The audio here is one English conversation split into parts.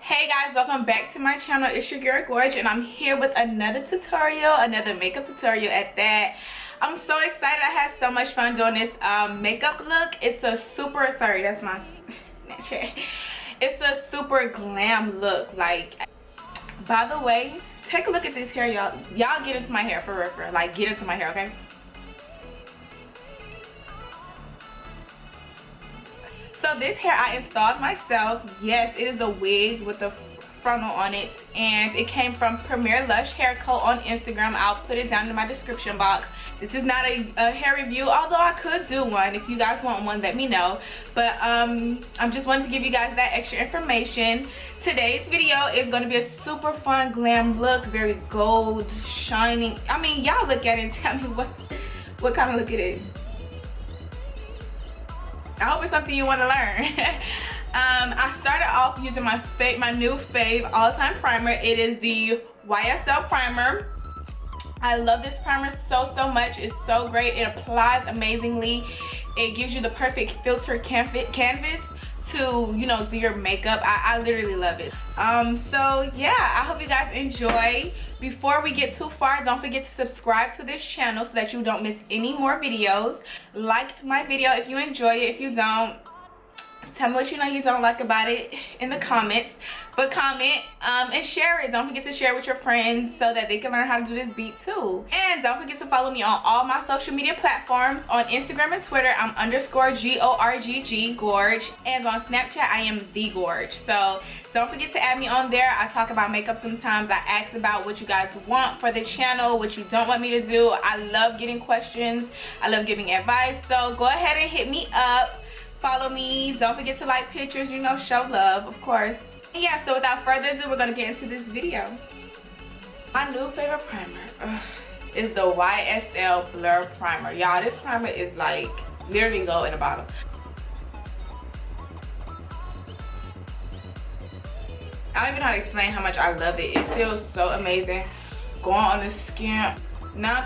Hey guys, welcome back to my channel. It's your girl Gorgg and I'm here with another tutorial, another makeup tutorial at that. I'm so excited. I had so much fun doing this makeup look. It's a super, sorry, that's my Snapchat. It's a super glam look. Like, by the way, take a look at this hair, y'all. Y'all get into my hair for real, like get into my hair, okay? So this hair I installed myself. Yes, it is a wig with a frontal on it, and it came from Premier Lush Hair Co on Instagram. I'll put it down in my description box. This is not a hair review, although I could do one. If you guys want one, let me know. But I'm just wanting to give you guys that extra information. Today's video is going to be a super fun glam look, very gold, shining. I mean, y'all look at it and tell me what kind of look it is. I hope it's something you want to learn. I started off using my new fave all-time primer. It is the Ysl Primer. I love this primer so much. It's so great. It applies amazingly. It gives you the perfect filter canvas to, you know, do your makeup. I literally love it. So yeah, I hope you guys enjoy. Before we get too far, don't forget to subscribe to this channel so that you don't miss any more videos. Like my video if you enjoy it. If you don't, tell me what you know you don't like about it in the comments. But comment and share it. Don't forget to share with your friends so that they can learn how to do this beat too. And don't forget to follow me on all my social media platforms. On Instagram and Twitter, I'm _GORGG, Gorgg. And on Snapchat, I am the Gorgg. So don't forget to add me on there. I talk about makeup sometimes. I ask about what you guys want for the channel, what you don't want me to do. I love getting questions. I love giving advice. So go ahead and hit me up. Follow me. Don't forget to like pictures, you know, show love, of course. And yeah, so without further ado, we're going to get into this video. My new favorite primer is the Ysl Blur Primer. Y'all, this primer is like literally go in a bottle. I don't even know how to explain how much I love it. It feels so amazing. Going on the skin. I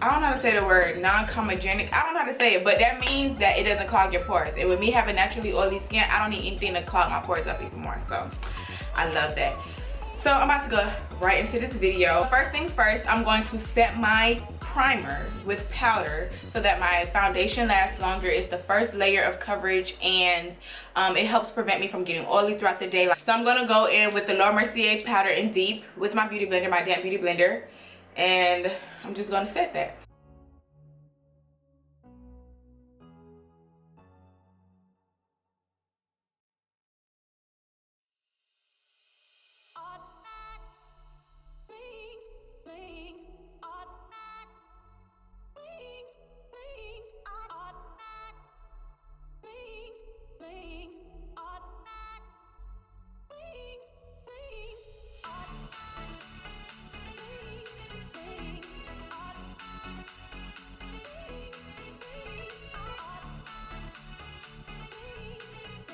don't know how to say the word non-comedogenic. I don't know how to say it, but that means that it doesn't clog your pores. And with me having naturally oily skin, I don't need anything to clog my pores up even more. So I love that. So I'm about to go right into this video. First things first, I'm going to set my primer with powder so that my foundation lasts longer. It's the first layer of coverage, and it helps prevent me from getting oily throughout the day. So I'm going to go in with the Laura Mercier powder in deep with my beauty blender, my damp beauty blender. And I'm just going to set that.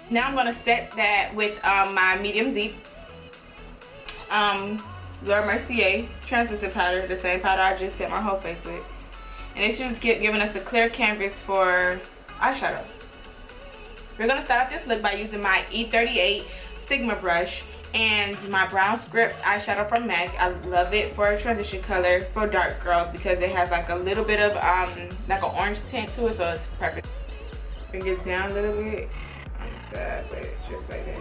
Now I'm going to set that with my medium deep Laura Mercier translucent powder, the same powder I just set my whole face with. And it's just giving us a clear canvas for eyeshadow. We're going to start off this look by using my E38 Sigma brush and my brown script eyeshadow from MAC. I love it for a transition color for dark girls because it has like a little bit of like an orange tint to it, so it's perfect. Bring it down a little bit. Side, but just like that.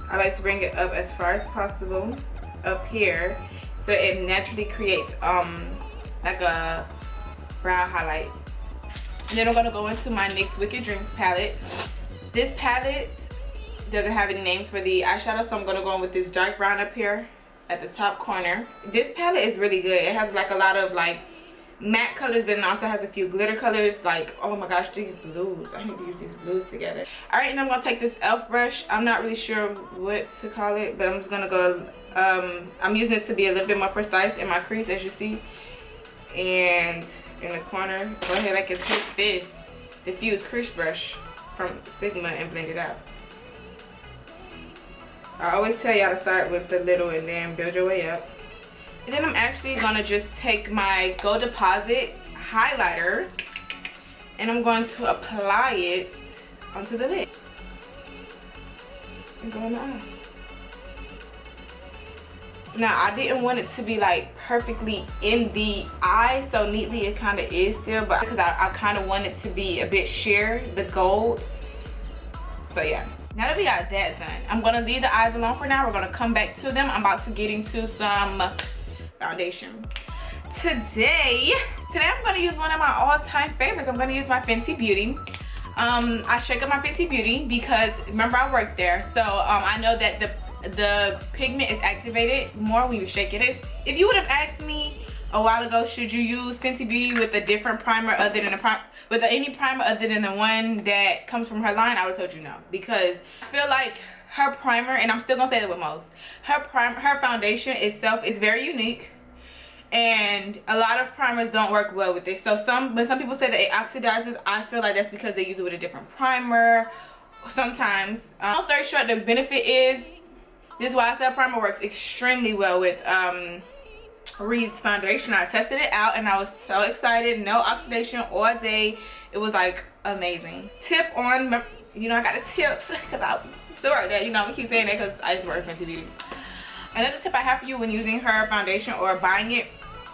I like to bring it up as far as possible up here so it naturally creates like a brow highlight. And then I'm going to go into my NYX Wicked Dreams palette. This palette doesn't have any names for the eyeshadow, so I'm going to go in with this dark brown up here at the top corner. This palette is really good. It has like a lot of like matte colors, but it also has a few glitter colors. Like, oh my gosh, these blues, I need to use these blues together. All right, and I'm gonna take this elf brush. I'm not really sure what to call it, but I'm just gonna go I'm using it to be a little bit more precise in my crease, as you see. And in the corner, go ahead, I can take this diffuse crease brush from Sigma and blend it out. I always tell y'all to start with the little and then build your way up. And then I'm actually gonna just take my Gold Deposit highlighter And I'm going to apply it onto the lid. And go in the eye. Now, I didn't want it to be like perfectly in the eye, so neatly it kind of is still, but because I kind of want it to be a bit sheer, the gold. So yeah, now that we got that done, I'm gonna leave the eyes alone for now. We're gonna come back to them. I'm about to get into some foundation. Today I'm gonna use one of my all-time favorites. I'm gonna use my Fenty Beauty. I shake up my Fenty Beauty because remember I worked there, so I know that the pigment is activated more when you shake it. If you would have asked me a while ago, should you use Fenty Beauty with a different primer other than any primer other than the one that comes from her line, I would have told you no, because I feel like her primer, and I'm still gonna say that with most, her foundation itself is very unique, and a lot of primers don't work well with it. So when some people say that it oxidizes, I feel like that's because they use it with a different primer sometimes. Long story short, the benefit is this YSL primer works extremely well with Reed's foundation. I tested it out and I was so excited. No oxidation all day. It was like amazing. Tip on, you know, I got the tips because I'm sure that, you know, I'm gonna keep saying that because I used to work at Fenty Beauty. Another tip I have for you when using her foundation or buying it,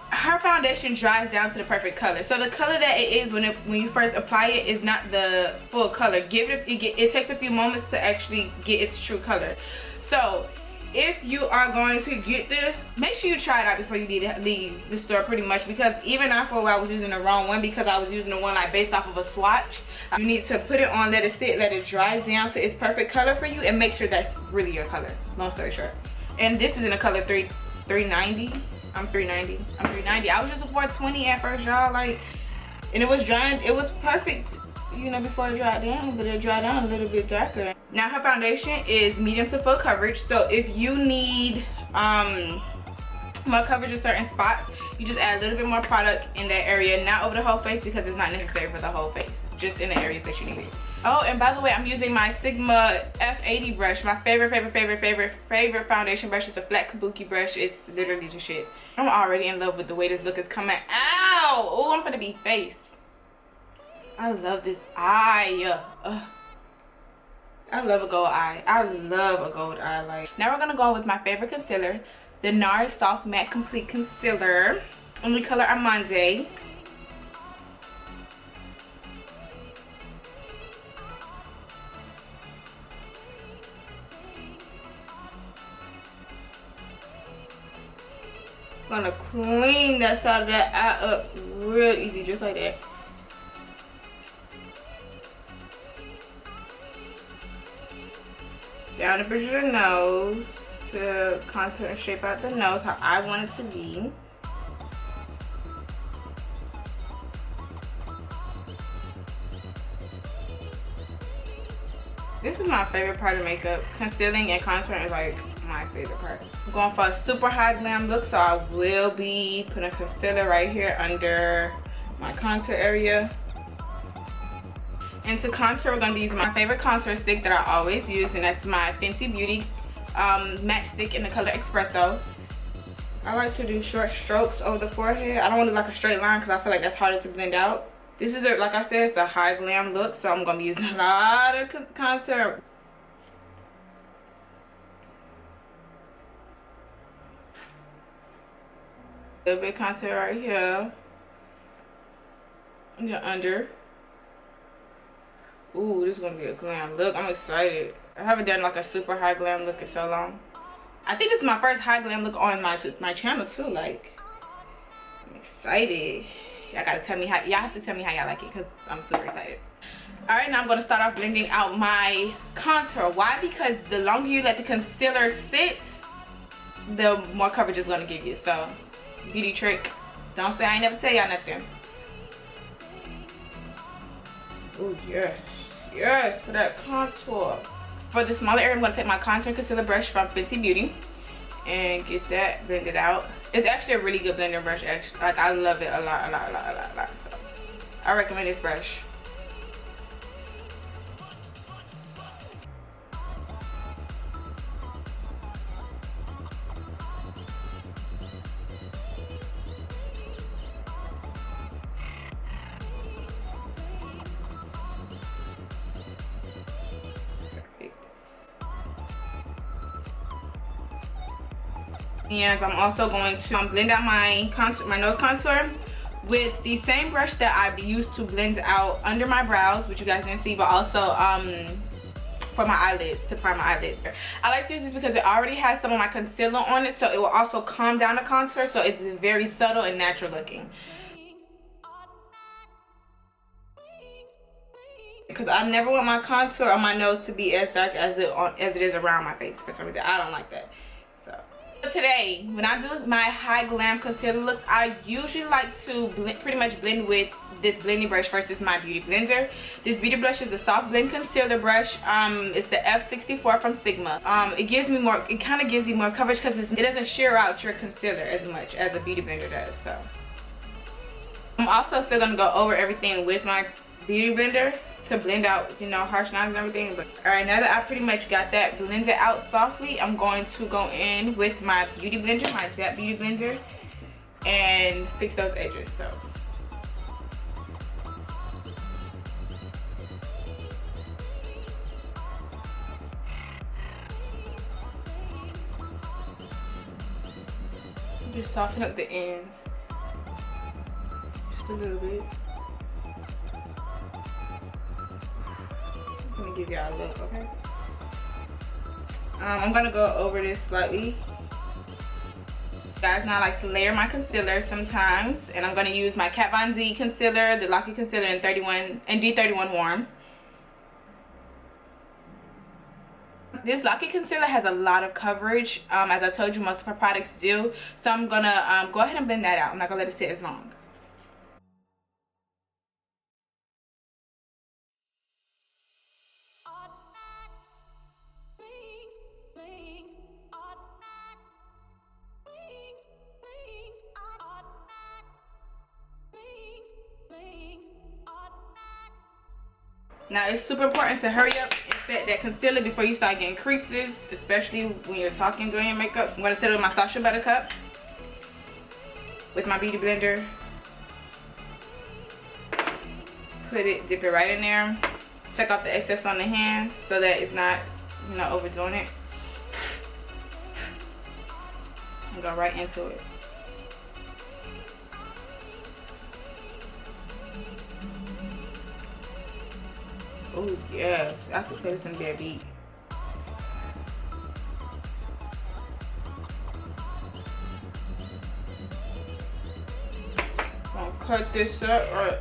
her foundation dries down to the perfect color. So the color that it is when you first apply it is not the full color. It takes a few moments to actually get its true color. So if you are going to get this, make sure you try it out before you leave the store pretty much, because even I for a while was using the wrong one because I was using the one like based off of a swatch. You need to put it on, let it sit, let it dry down to its perfect color for you, and make sure that's really your color. Long story short. And this is in a color 390. I'm 390. I was just a 420 at first, y'all, like, and it was drying, it was perfect, you know, before it dried down, but it dried down a little bit darker. Now her foundation is medium to full coverage, so if you need more coverage in certain spots, you just add a little bit more product in that area, not over the whole face because it's not necessary for the whole face, just in the areas that you need it. Oh, and by the way, I'm using my Sigma F80 brush, my favorite foundation brush. It's a flat kabuki brush. It's literally the shit. I'm already in love with the way this look is coming out. Oh, I'm gonna be face. I love this eye. I love a gold eye. I love a gold eye. Like, now we're gonna go with my favorite concealer, the Nars Soft Matte Complete Concealer in the color Amande. I'm gonna clean that side of that eye up real easy, just like that. Down the bridge of the nose to contour and shape out the nose how I want it to be. This is my favorite part of makeup. Concealing and contouring is like my favorite part. I'm going for a super high glam look, so I will be putting concealer right here under my contour area. And to contour, we're going to be using my favorite contour stick that I always use, and that's my Fenty Beauty matte stick in the color Espresso. I like to do short strokes over the forehead. I don't want to do like a straight line because I feel like that's harder to blend out. This is, like I said, it's a high glam look, so I'm going to be using a lot of contour. A little bit of contour right here. And then under. Ooh, this is going to be a glam look. I'm excited. I haven't done like a super high glam look in so long. I think this is my first high glam look on my channel too. Like, I'm excited. Y'all have to tell me how y'all like it because I'm super excited. Alright, now I'm going to start off blending out my contour. Why? Because the longer you let the concealer sit, the more coverage it's going to give you. So, beauty trick. Don't say I ain't never tell y'all nothing. Oh yes. Yes, for that contour. For the smaller area, I'm going to take my contour and concealer brush from Fenty Beauty and get that blended out. It's actually a really good blender brush, actually. Like, I love it a lot. So, I recommend this brush. And I'm also going to blend out my nose contour with the same brush that I've used to blend out under my brows, which you guys didn't see, but also for my eyelids, to prime my eyelids. I like to use this because it already has some of my concealer on it, so it will also calm down the contour, so it's very subtle and natural looking. Because I never want my contour on my nose to be as dark as it is around my face. For some reason, I don't like that. So today, when I do my high glam concealer looks, I usually like to pretty much blend with this blending brush versus my beauty blender. This beauty brush is a soft blend concealer brush. It's the F64 from Sigma. It kind of gives you more coverage because it doesn't shear out your concealer as much as a beauty blender does. So I'm also still gonna go over everything with my beauty blender to blend out, you know, harsh lines and everything. But all right, now that I pretty much got that blended out softly, I'm going to go in with my beauty blender, my Dap beauty blender, and fix those edges. So just soften up the ends just a little bit. Let me give y'all a look, okay? I'm gonna go over this slightly. Guys, now I like to layer my concealer sometimes, and I'm gonna use my Kat Von D concealer, the Locky concealer in D31 Warm. This Locky concealer has a lot of coverage, as I told you, most of our products do. So I'm gonna go ahead and blend that out. I'm not gonna let it sit as long. Now it's super important to hurry up and set that concealer before you start getting creases, especially when you're talking during your makeup. So I'm going to set it with my Sasha Buttercup with my beauty blender. Dip it right in there. Take off the excess on the hands so that it's not, you know, overdoing it. And go right into it. Oh yeah, I could play some bare beat. Gonna cut this up. Right.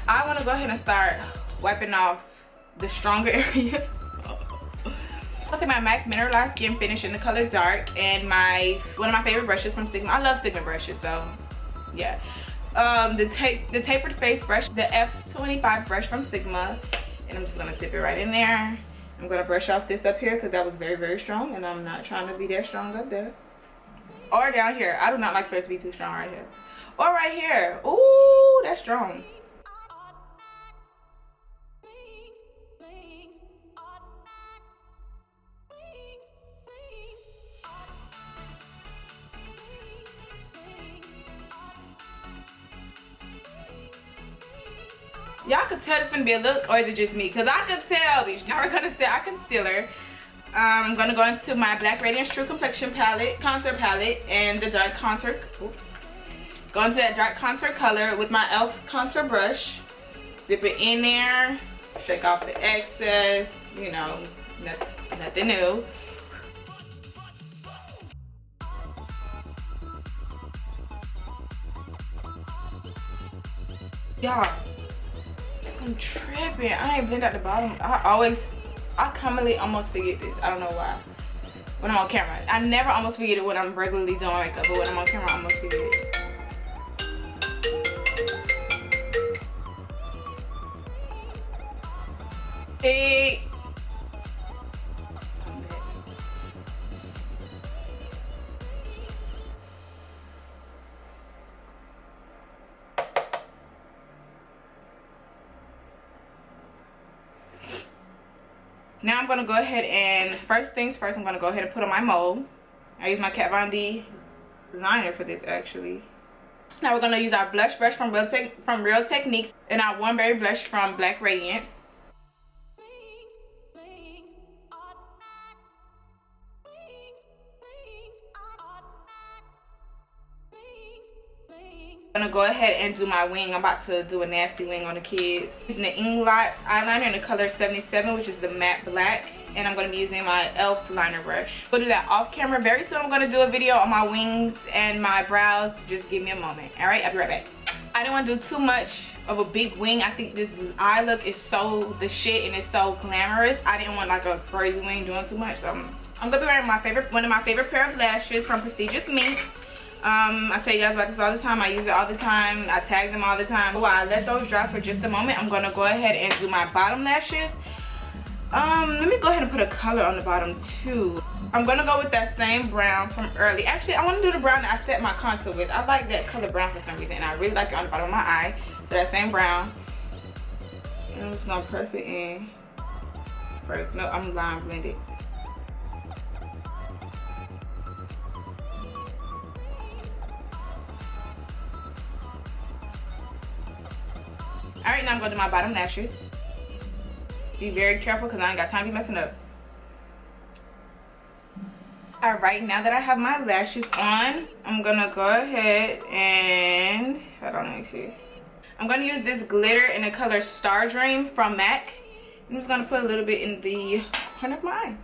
I want to go ahead and start wiping off the stronger areas. I'll take my MAC Mineralized Skin Finish in the color Dark and one of my favorite brushes from Sigma. I love Sigma brushes, so yeah. The tapered face brush, the F25 brush from Sigma, and I'm just gonna tip it right in there. I'm gonna brush off this up here because that was very, very strong, and I'm not trying to be that strong up there. Or down here. I do not like for it to be too strong right here. Or right here. Ooh, that's strong. Y'all could tell it's gonna be a look, or is it just me? Because I could tell these. Now we're gonna set our concealer. I'm gonna go into my Black Radiance True Complexion palette, contour palette, and the dark contour. Oops. Go into that dark contour color with my e.l.f. contour brush. Dip it in there. Shake off the excess. You know, nothing new. Y'all, I'm tripping. I ain't blend out the bottom. I commonly almost forget this. I don't know why. When I'm on camera. I never almost forget it when I'm regularly doing makeup, but when I'm on camera, I almost forget it. Hey. Now I'm gonna go ahead and first things first, I'm gonna go ahead and put on my mold. I use my Kat Von D liner for this actually. Now we're gonna use our blush brush from Real Techniques and our Warm Berry blush from Black Radiance. I'm gonna go ahead and do my wing. I'm about to do a nasty wing on the kids. Using the Inglot eyeliner in the color 77, which is the matte black. And I'm gonna be using my e.l.f. liner brush. We'll do that off camera. Very soon I'm gonna do a video on my wings and my brows. Just give me a moment. Alright, I'll be right back. I didn't want to do too much of a big wing. I think this eye look is so the shit and it's so glamorous. I didn't want like a crazy wing doing too much. So I'm gonna be wearing one of my favorite pair of lashes from Prestigious Minks. I tell you guys about this all the time. I use it all the time. I tag them all the time. While I let those dry for just a moment, I'm gonna go ahead and do my bottom lashes. Let me go ahead and put a color on the bottom too. I'm gonna go with that same brown from early. Actually, I want to do the brown that I set my contour with. I like that color brown for some reason, and I really like it on the bottom of my eye. So that same brown. And I'm just gonna press it in first. No, I'm line blended. Alright, now I'm going to do my bottom lashes. Be very careful because I ain't got time to be messing up. Alright, now that I have my lashes on, I'm going to go ahead and... Hold on, let me see. I'm going to use this glitter in the color Star Dream from MAC. I'm just going to put a little bit in the corner of my eye.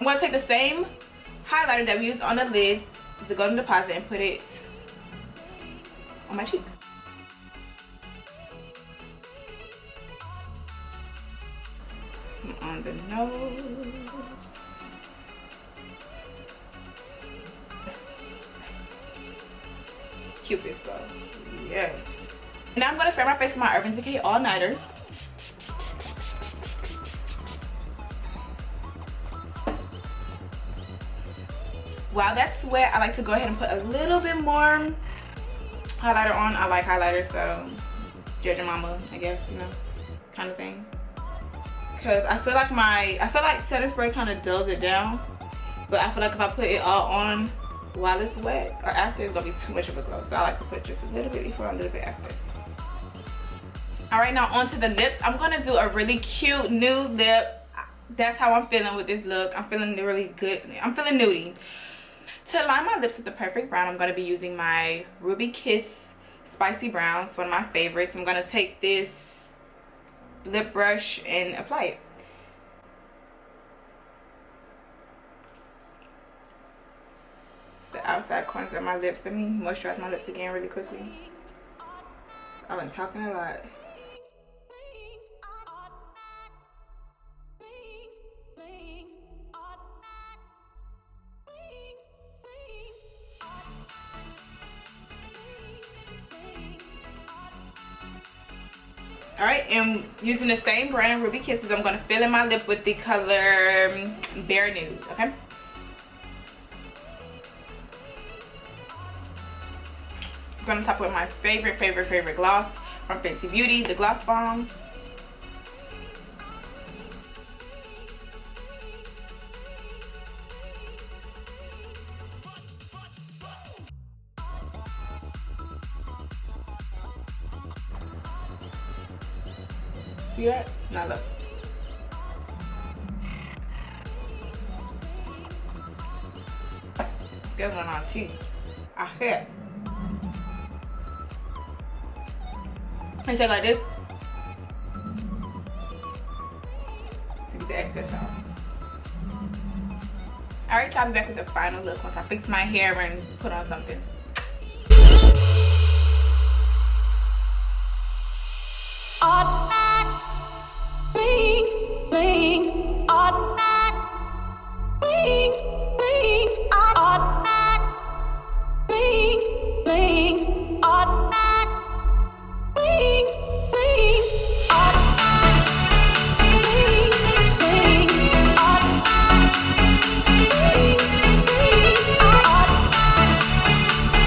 I'm going to take the same highlighter that we used on the lids, the golden deposit, and put it on my cheeks. On the nose. Cupid's bow. Yes. Now I'm going to spray my face with my Urban Decay All Nighter. While that's wet, I like to go ahead and put a little bit more highlighter on. I like highlighter, so judge your mama, I guess, you know, kind of thing. Because I feel like setting spray kind of dulls it down, but I feel like if I put it all on while it's wet or after, it's gonna be too much of a glow. So I like to put just a little bit before, a little bit after. All right, now onto the lips. I'm gonna do a really cute nude lip. That's how I'm feeling with this look. I'm feeling really good. I'm feeling nudie. To line my lips with the perfect brown, I'm going to be using my Ruby Kiss Spicy Brown. It's one of my favorites. I'm going to take this lip brush and apply it. The outside corners of my lips. Let me moisturize my lips again really quickly. I've been talking a lot. Alright, and using the same brand, Ruby Kisses, I'm going to fill in my lip with the color Bare Nude, okay? I'm going to top with my favorite gloss from Fenty Beauty, the Gloss Bomb. See that? Now look. Get one on cheese. I hit. And take like this. To get the excess out. Alright, I'll be back with the final look once I fix my hair and put on something. Odd